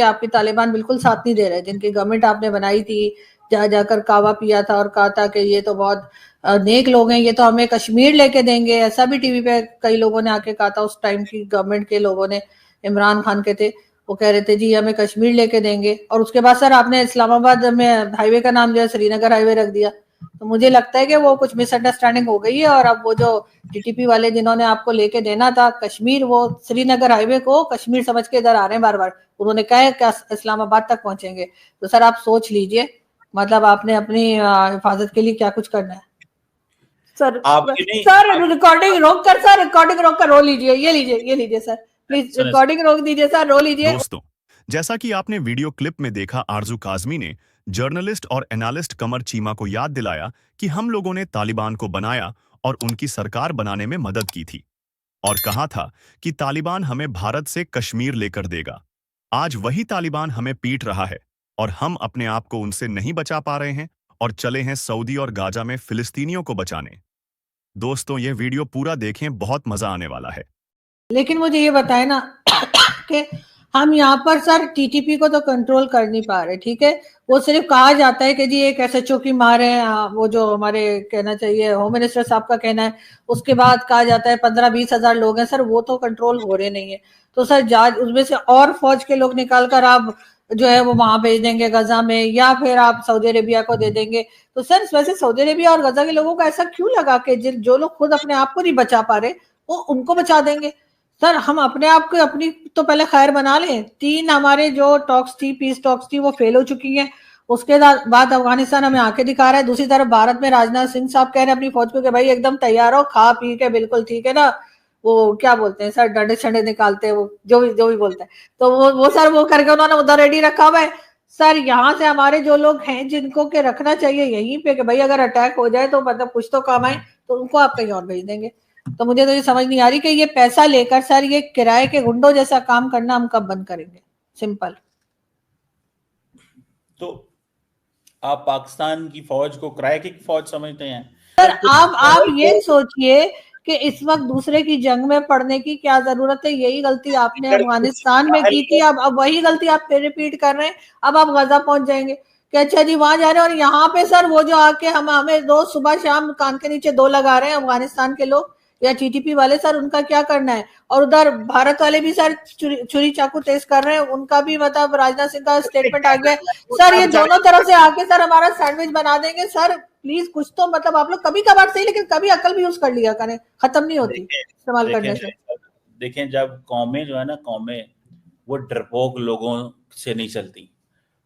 आपके तालिबान बिल्कुल साथ नहीं दे रहे, जिनकी गवर्नमेंट आपने बनाई थी, जा जाकर कावा पिया था और कहा था कि ये तो बहुत नेक लोग हैं, ये तो हमें कश्मीर लेके देंगे। ऐसा भी टीवी पे कई लोगों ने आके कहा था, उस टाइम की गवर्नमेंट के लोगों ने, इमरान खान के थे, वो कह रहे थे जी हमें कश्मीर लेके देंगे। और उसके बाद सर आपने इस्लामाबाद में हाईवे का नाम जो है श्रीनगर हाईवे रख दिया। तो मुझे लगता है कि वो कुछ मिसअंडरस्टैंडिंग हो गई है, और अब वो जो टीटीपी वाले जिन्होंने आपको लेके देना था कश्मीर, वो श्रीनगर हाईवे को कश्मीर समझ के इधर आ रहे हैं बार बार। उन्होंने कहा है कि इस्लामाबाद तक पहुंचेंगे। तो सर आप सोच लीजिए, मतलब आपने अपनी हिफाजत के लिए क्या कुछ करना है। सर सर रिकॉर्डिंग रोक कर, सर रिकॉर्डिंग रोक कर रो लीजिए, ये लीजिए सर, प्लीज रिकॉर्डिंग रोक दीजिए सर, रो लीजिए। दोस्तों, जैसा कि आपने वीडियो क्लिप में देखा, आरजू काजमी ने जर्नलिस्ट और एनालिस्ट कमर चीमा को याद दिलाया कि हम लोगों ने तालिबान को बनाया और उनकी सरकार बनाने में मदद की थी, और कहा था कि तालिबान हमें भारत से कश्मीर लेकर देगा। आज वही तालिबान हमें पीट रहा है और हम अपने आप को उनसे नहीं बचा पा रहे हैं और चले हैं सऊदी और गाजा में फिलिस्तीनियों को बचाने। दोस्तों, यह वीडियो पूरा देखें, बहुत मजा आने वाला है। लेकिन मुझे ये बताए ना कि हम यहाँ पर सर टीटीपी को तो कंट्रोल कर नहीं पा रहे, ठीक है। वो सिर्फ कहा जाता है कि जी एक एसएचओ की मार है, वो जो हमारे कहना चाहिए होम मिनिस्टर साहब का कहना है। उसके बाद कहा जाता है 15-20 हजार लोग हैं सर, वो तो कंट्रोल हो रहे नहीं है। तो सर जाज उसमें से और फौज के लोग निकाल कर आप जो है वो वहां भेज देंगे गजा में, या फिर आप सऊदी अरेबिया को दे देंगे। तो सर वैसे सऊदी अरेबिया और गजा के लोगों को ऐसा क्यों लगा कि जो लोग खुद अपने आप को नहीं बचा पा रहे वो उनको बचा देंगे। सर हम अपने आप को अपनी तो पहले खैर बना लें। 3 हमारे जो टॉक्स थी, पीस टॉक्स थी, वो फेल हो चुकी हैं। उसके बाद अफगानिस्तान हमें आंखें दिखा रहा है। दूसरी तरफ भारत में राजनाथ सिंह साहब कह रहे हैं अपनी फौज को कि भाई एकदम तैयार हो, खा पी के बिल्कुल, ठीक है ना। वो क्या बोलते हैं सर, डंडे छंडे निकालते हैं, वो जो भी बोलते हैं, तो वो सर वो करके उन्होंने उधर रेडी रखा हुआ है। सर यहाँ से हमारे जो लोग हैं जिनको के रखना चाहिए यहीं पे कि भाई अगर अटैक हो जाए तो मतलब कुछ तो काम आए, तो उनको आप कहीं और भेज देंगे। तो मुझे तो ये समझ नहीं आ रही कि ये पैसा लेकर सर ये किराए के गुंडों जैसा काम करना हम कब बंद करेंगे। सिंपल। तो आप पाकिस्तान की फौज को किराए की फौज समझते हैं? सर आप ये सोचिए कि इस वक्त दूसरे की जंग में पड़ने की क्या जरूरत है। यही गलती आपने अफगानिस्तान में की थी, अब वही गलती आप फिर रिपीट कर रहे हैं। अब आप गजा पहुंच जाएंगे कि अच्छा जी वहां जा रहे हैं, और यहाँ पे सर वो जो आके हमें रोज सुबह शाम कान के नीचे 2 लगा रहे हैं अफगानिस्तान के लोग या टीटीपी वाले, सर उनका क्या करना है। और उधर भारत वाले भी सर छुरी चाकू तेज कर रहे हैं, उनका भी मतलब राजनाथ सिंह का स्टेटमेंट आ गया सर, ये दोनों तरफ से आके सर हमारा सैंडविच बना देंगे। सर प्लीज कुछ तो मतलब आप लोग कभी कभार सही, लेकिन कभी अकल भी यूज कर लिया करें, खत्म नहीं होती इस्तेमाल करने से। देखें, जब कौमें जो है ना, कौमें वो डरपोक लोगों से नहीं चलती।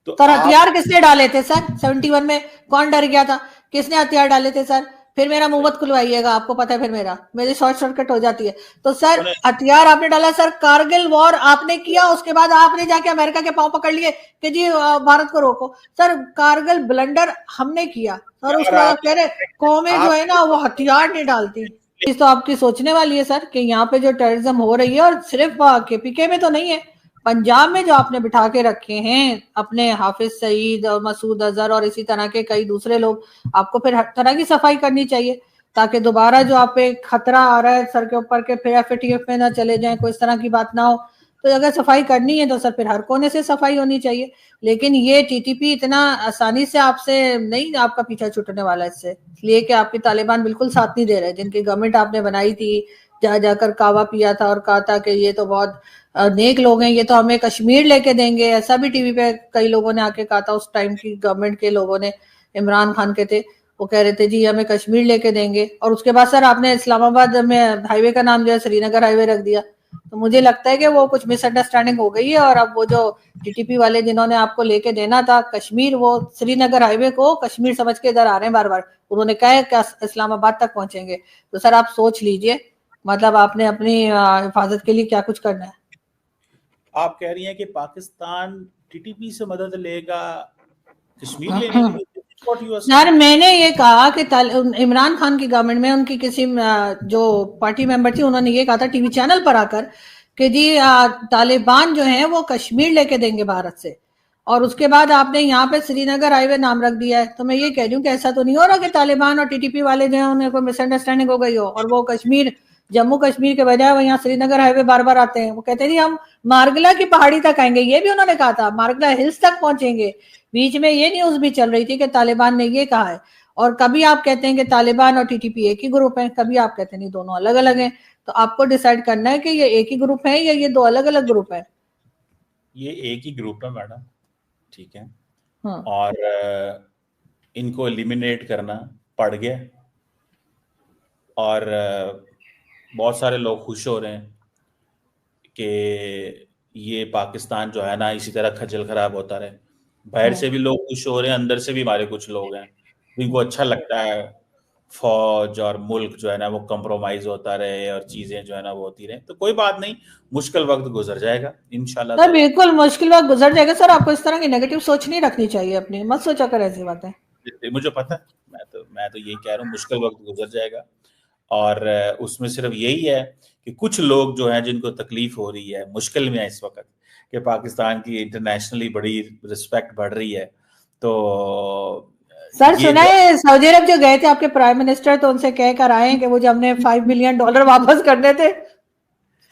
तो हथियार किसने डाले थे सर 71 में? कौन डर गया था? किसने हथियार डाले थे सर? फिर मेरा मुंह मत खुलवाइएगा, आपको पता है फिर मेरी शॉर्टकट हो जाती है। तो सर हथियार आपने डाला सर, कारगिल वॉर आपने किया, उसके बाद आपने जाके अमेरिका के पांव पकड़ लिए कि जी भारत को रोको। सर कारगिल ब्लंडर हमने किया और उसके बाद कह रहे कौमें जो है ना वो हथियार नहीं डालती। इस तो आपकी सोचने वाली है सर कि यहाँ पे जो टेररिज्म हो रही है, और सिर्फ केपीके में तो नहीं है, पंजाब में जो आपने बिठा के रखे हैं अपने हाफिज सईद और मसूद अजहर और इसी तरह के कई दूसरे लोग, आपको फिर हर तरह की सफाई करनी चाहिए ताकि दोबारा जो आप पे खतरा आ रहा है सर के ऊपर के फिर एफएटीएफ में ना चले जाएं, कोई इस तरह की बात ना हो। तो अगर सफाई करनी है तो सर फिर हर कोने से सफाई होनी चाहिए। लेकिन ये टीटीपी इतना आसानी से आपसे नहीं आपका पीछा छूटने वाला इससे, इसलिए कि आपके तालिबान बिल्कुल साथ नहीं दे रहे, जिनकी गवर्नमेंट आपने बनाई थी, जा जाकर कावा पिया था और कहा था कि ये तो बहुत नेक लोग हैं, ये तो हमें कश्मीर लेके देंगे। ऐसा भी टीवी पे कई लोगों ने आके कहा था, उस टाइम की गवर्नमेंट के लोगों ने, इमरान खान के थे, वो कह रहे थे जी हमें कश्मीर लेके देंगे। और उसके बाद सर आपने इस्लामाबाद में हाईवे का नाम जो है श्रीनगर हाईवे रख दिया। तो मुझे लगता है कि वो कुछ मिसअंडरस्टैंडिंग हो गई है, और अब वो जो टीटीपी वाले जिन्होंने आपको लेके देना था कश्मीर, वो श्रीनगर हाईवे को कश्मीर समझ के इधर आ रहे हैं बार बार। उन्होंने कहा है कि इस्लामाबाद तक पहुंचेंगे। तो सर आप सोच लीजिए, मतलब आपने अपनी हिफाजत के लिए क्या कुछ करना है। आप कह रही हैं कि पाकिस्तान टीटीपी से मदद लेगा कश्मीर लेने के लिए? यार मैंने ये कहा कि इमरान खान की गवर्नमेंट में उनकी किसी जो पार्टी मेंबर थी, उन्होंने ये कहा था टीवी चैनल पर आकर कि जी तालिबान जो है वो कश्मीर लेके देंगे भारत से, और उसके बाद आपने यहाँ पे श्रीनगर हाईवे नाम रख दिया है। तो मैं ये कह रही हूँ कि ऐसा तो नहीं हो रहा कि तालिबान और टीटीपी वाले जो है उन्हें कोई मिसअंडरस्टैंडिंग हो गई हो और वो कश्मीर जम्मू कश्मीर के बजाय वो यहाँ श्रीनगर हाईवे बार बार आते हैं। वो कहते हैं जी हम मार्गला की पहाड़ी तक आएंगे, ये भी उन्होंने कहा था, मार्गला हिल्स तक पहुंचेंगे। बीच में ये न्यूज भी चल रही थी कि तालिबान ने ये कहा है। और कभी आप कहते हैं कि तालिबान और टीटीपी एक ही ग्रुप है, कभी आप कहते हैं नहीं दोनों अलग अलग हैं। तो आपको डिसाइड करना है कि ये एक ही ग्रुप है या ये दो अलग अलग ग्रुप है। ये एक ही ग्रुप है मैडम, ठीक है। हाँ। और इनको एलिमिनेट करना पड़ गया और बहुत सारे लोग खुश हो रहे हैं कि ये पाकिस्तान जो है ना इसी तरह खज्जल खराब होता रहे। बाहर से भी लोग खुश हो रहे हैं, अंदर से भी हमारे कुछ लोग हैं जिनको अच्छा लगता है फौज और मुल्क जो है ना वो कंप्रोमाइज होता रहे और चीजें जो है ना वो होती रहे। तो कोई बात नहीं, मुश्किल वक्त गुजर जाएगा इंशाल्लाह। सर बिल्कुल मुश्किल वक्त गुजर जाएगा सर, आपको इस तरह की नेगेटिव सोच नहीं रखनी चाहिए अपनी, मत सोचा कर ऐसी बातें। मुझे पता है, मैं तो यही कह रहा हूँ, मुश्किल वक्त गुजर जाएगा। और उसमें सिर्फ यही है कि कुछ लोग जो हैं जिनको तकलीफ हो रही है, मुश्किल में है इस वक्त कि पाकिस्तान की इंटरनेशनली बड़ी रिस्पेक्ट बढ़ रही है। तो सर सुना है सऊदी अरब जो गए थे आपके प्राइम मिनिस्टर, तो उनसे कह कर आए कि वो जो हमने $5 मिलियन वापस करने थे।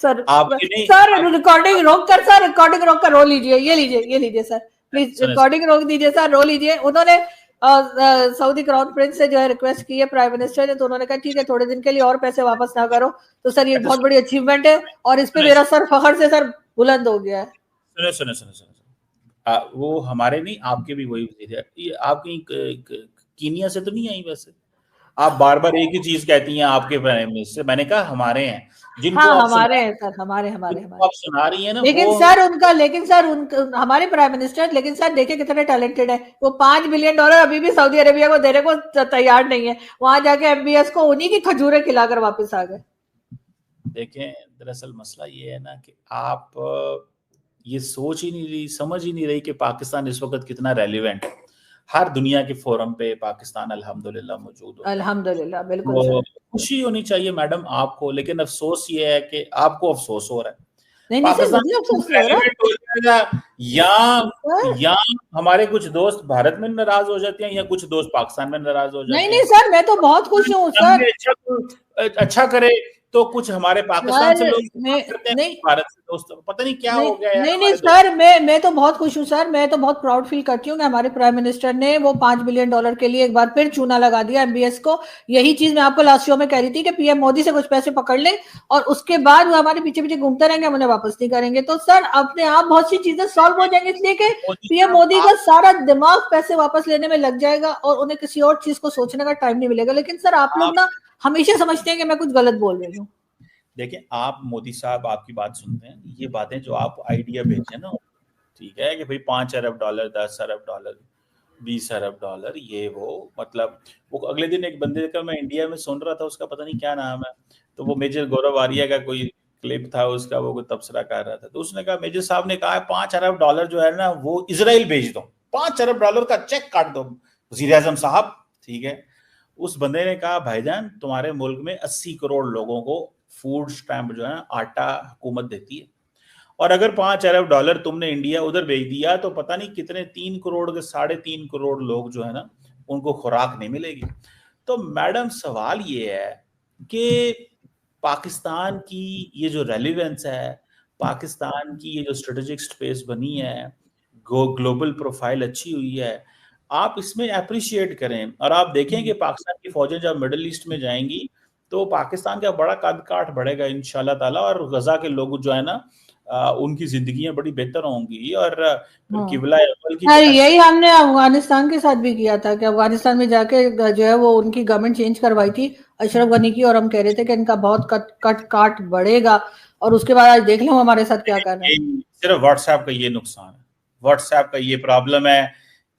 सर सर रिकॉर्डिंग रोक कर, सर रिकॉर्डिंग रोक कर रो लीजिए, ये लीजिए सर प्लीज रिकॉर्डिंग रोक दीजिए सर, रो लीजिए। उन्होंने सऊदी क्राउन प्रिंस से जो है रिक्वेस्ट की है प्राइम मिनिस्टर ने, तो उन्होंने कहा ठीक है थोड़े दिन के लिए और पैसे वापस ना करो। तो सर ये बहुत बड़ी अचीवमेंट है और इस पे मेरा सर फखर से सर बुलंद हो गया है। सुने वो हमारे नहीं, आपके भी वही वजीर है। ये आप कहीं कीनिया से तो नहीं आई? वैसे आप बार बार एक ही चीज कहती हैं आपके प्राइम मिनिस्टर। मैंने कहा हमारे हैं जिनको हाँ, आप हमारे हैं सर, हमारे आप सुना रही है ना। लेकिन सर उनका हमारे प्राइम मिनिस्टर, लेकिन सर देखिए कितने टैलेंटेड है वो। $5 मिलियन अभी भी सऊदी अरेबिया को देने को तैयार नहीं है। वहां जाके एमबीएस को उन्हीं की खजूरें खिलाकर वापस आ गए। देखें दरअसल मसला ये है ना कि आप ये सोच ही नहीं रही, समझ ही नहीं रही कि पाकिस्तान इस वक्त कितना रेलिवेंट है। हर दुनिया के फोरम पे पाकिस्तान अल्हम्दुलिल्लाह मौजूद है। अल्हम्दुलिल्लाह, बिल्कुल खुशी होनी चाहिए मैडम आपको, लेकिन अफसोस ये है कि आपको अफसोस हो रहा है। नहीं या हमारे कुछ दोस्त भारत में नाराज हो जाते हैं या कुछ दोस्त पाकिस्तान में नाराज हो जाते हैं। नहीं सर, मैं तो बहुत खुश हूँ सर। अच्छा करे तो कुछ हमारे पाकिस्तान से लोग नहीं, भारत से दोस्त, पता नहीं क्या हो गया। नहीं सर, मैं तो बहुत खुश हूँ सर। मैं तो बहुत प्राउड फील करती हूँ कि हमारे प्राइम मिनिस्टर ने वो $5 बिलियन के लिए एक बार फिर चूना लगा दिया एमबीएस को। यही चीज मैं आपको लास्ट शो में कह रही थी कि पीएम मोदी से कुछ पैसे पकड़ ले और उसके बाद वो हमारे पीछे पीछे घूमते रहेंगे, हम उन्हें वापस नहीं करेंगे। तो सर अपने आप बहुत सी चीजें सॉल्व हो जाएंगी, इसलिए कि पीएम मोदी का सारा दिमाग पैसे वापस लेने में लग जाएगा और उन्हें किसी और चीज को सोचने का टाइम नहीं मिलेगा। लेकिन सर आप लोग ना हमेशा समझते हैं कि मैं कुछ गलत बोल रही हूँ। देखिए आप मोदी साहब आपकी बात सुनते हैं, ये बातें जो आप आइडिया भेजे ना, ठीक है कि भाई $5 अरब, $10 अरब, $20 अरब, ये वो मतलब वो अगले दिन एक बंदे का मैं इंडिया में सुन रहा था, उसका पता नहीं क्या नाम है, तो वो मेजर गौरव आर्या का कोई क्लिप था उसका, वो कोई तबसरा कर रहा था। तो उसने कहा, मेजर साहब ने कहा $5 अरब जो है ना वो इजराइल भेज दो, $5 अरब का चेक काट दो वजीर आजम साहब, ठीक है। उस बंदे ने कहा भाईजान तुम्हारे मुल्क में 80 करोड़ लोगों को फूड स्टैम्प जो है आटा हुकूमत देती है, और अगर $5 अरब तुमने इंडिया उधर भेज दिया तो पता नहीं कितने 3 करोड़ के 3.5 करोड़ लोग जो है ना उनको खुराक नहीं मिलेगी। तो मैडम सवाल ये है कि पाकिस्तान की ये जो रेलिवेंस है, पाकिस्तान की ये जो स्ट्रेटेजिक स्पेस बनी है, ग्लोबल प्रोफाइल अच्छी हुई है, आप इसमें अप्रिशिएट करें। और आप देखें कि पाकिस्तान की फौजें जब मिडिल ईस्ट में जाएंगी तो पाकिस्तान का बड़ा कद काठ बढ़ेगा इंशाल्लाह ताला, और गजा के लोग जो है ना उनकी जिंदगियां बड़ी बेहतर होंगी। और किबला अव्वल की यही हमने अफगानिस्तान के साथ भी किया था कि अफगानिस्तान में जाके जो है वो उनकी गवर्नमेंट चेंज करवाई थी अशरफ गनी की, और हम कह रहे थे कि इनका बहुत कट काट बढ़ेगा, और उसके बाद आज देख लो हमारे साथ क्या कर रहे हैं। सिर्फ व्हाट्सएप का ये नुकसान है, व्हाट्सएप का ये प्रॉब्लम है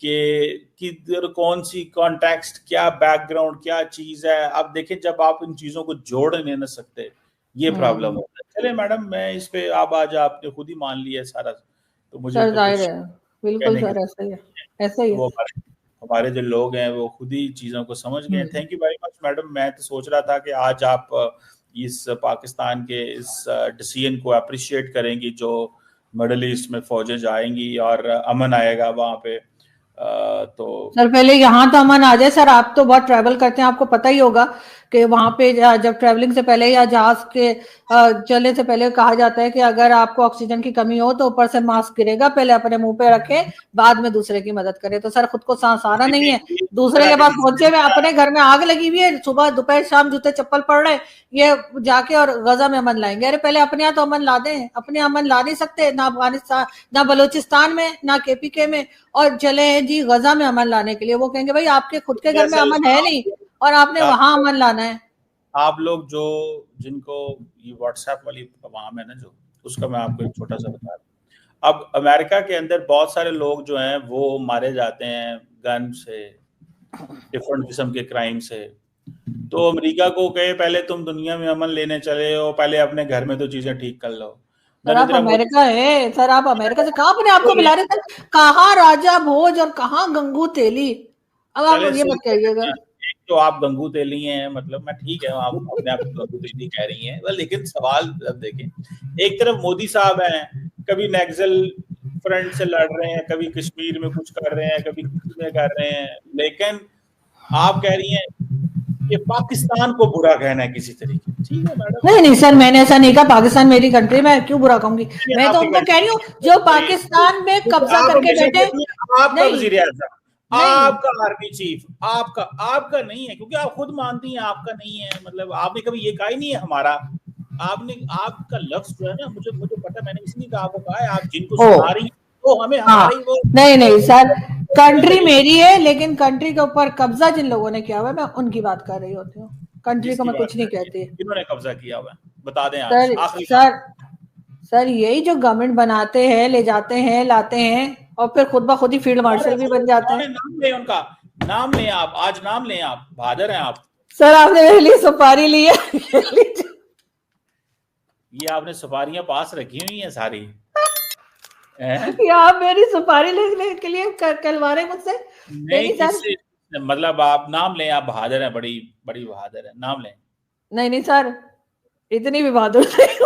कि कौन सी कॉन्टेक्स्ट, क्या बैकग्राउंड, क्या चीज है। आप देखें जब आप इन चीजों को जोड़ नहीं ना सकते, ये प्रॉब्लम होता है। चले मैडम, मैं इस पे आप आज आपने खुद ही मान लिया सारा, तो मुझे सर जाहिर है, बिल्कुल सर ऐसा ही है। वो हमारे जो लोग हैं वो खुद ही चीजों को समझ गए। Thank you very much madam. मैं तो सोच रहा था कि आज आप इस पाकिस्तान के इस डिसीजन को अप्रिशिएट करेंगी जो मिडिल ईस्ट में फौजें जाएंगी और अमन आएगा वहां पे। तो सर पहले यहाँ तो अमन आ जाए। सर आप तो बहुत ट्रैवल करते हैं, आपको पता ही होगा कि वहां पे जब ट्रेवलिंग से पहले या जहाज के चलने से पहले कहा जाता है कि अगर आपको ऑक्सीजन की कमी हो तो ऊपर से मास्क गिरेगा, पहले अपने मुंह पे रखे, बाद में दूसरे की मदद करे। तो सर खुद को सांस आना नहीं है, दूसरे के पास पहुंचे में अपने घर में आग लगी हुई है, सुबह दोपहर शाम जूते चप्पल पड़ रहे, ये जाके और गजा में अमन लाएंगे। अरे पहले अपने यहाँ तो अमन ला दें, अपने अमन ला नहीं सकते ना अफगानिस्तान, ना बलूचिस्तान में, ना KPK में, और चले हैं जी गजा में अमन लाने के लिए। वो कहेंगे भाई आपके खुद के घर में अमन है नहीं और आपने वहां अमन लाना है। आप लोग जो जिनको ये व्हाट्सएप वाली वाम है ना, जो उसका मैं आपको एक छोटा सा बता दूं। अब अमेरिका के अंदर बहुत सारे लोग जो हैं वो मारे जाते हैं गन से, डिफरेंट किस्म के क्राइम से। तो अमेरिका को कहे पहले तुम दुनिया में अमन लेने चले हो, पहले अपने घर में तो चीजें ठीक कर लो। सर आप अमेरिका है, सर आप अमेरिका से कहाँ अपने आपको मिला रहे थे? कहाँ राजा भोज और कहाँ गंगू तेली? अब आप ये मत कहिएगा। तो आप गंगू तेली हैं, मतलब मैं ठीक है, आप अपने आप को गंगू तेली कह रही हैं, लेकिन सवाल अब देखें, एक तरफ मोदी साहब हैं, कभी नक्सल फ्रंट से लड़ रहे हैं, कभी कश्मीर में कुछ कर रहे हैं, कभी किसी में कर रहे हैं, लेकिन आप कह रही हैं कि पाकिस्तान को बुरा कहना है किसी तरीके। ठीक है मैडम, नहीं नहीं सर, मैंने ऐसा नहीं कहा, पाकिस्तान मेरी कंट्री, मैं क्यों बुरा कहूंगी? मैं तो उनको कह रही हूँ जो पाकिस्तान में कब्जा करके बैठे। आपका वजीर आज़म, आपका आर्मी चीफ, आपका नहीं है, क्योंकि आप खुद मानती हैं आपका नहीं है। मतलब आपने कभी ये कहा ही नहीं है हमारा, आपने आपका लफ्ज जो है ना, मुझे पता, मैंने इसलिए कहा, आपको कहा है आप जिनको सुना रही हैं तो हमें हमारी वो नहीं सर, कंट्री मेरी है, लेकिन कंट्री के ऊपर कब्जा जिन लोगों ने किया हुआ है मैं उनकी बात कर रही होती हूँ। कंट्री को मैं कुछ नहीं कहती। किन्होंने कब्जा किया हुआ है बता दें आज। सर यही जो गवर्नमेंट बनाते हैं, ले जाते हैं, लाते हैं और फिर खुद ब खुद ही फील्ड मार्शल भी बन जाते हैं। नाम लें उनका, नाम लें आप, आज नाम लें आप, बहादुर हैं आप। सर आपने मेरे लिए सुपारी ली है। ये आपने सुपारियां पास रखी हुई हैं सारी। आप मेरी सुपारी लेने के लिए कलवा रहे मुझसे? नहीं सर, मतलब आप नाम लें, आप बहादुर हैं, बड़ी बहादुर है, नाम लें। नहीं सर, इतनी भी बहादुर नहीं।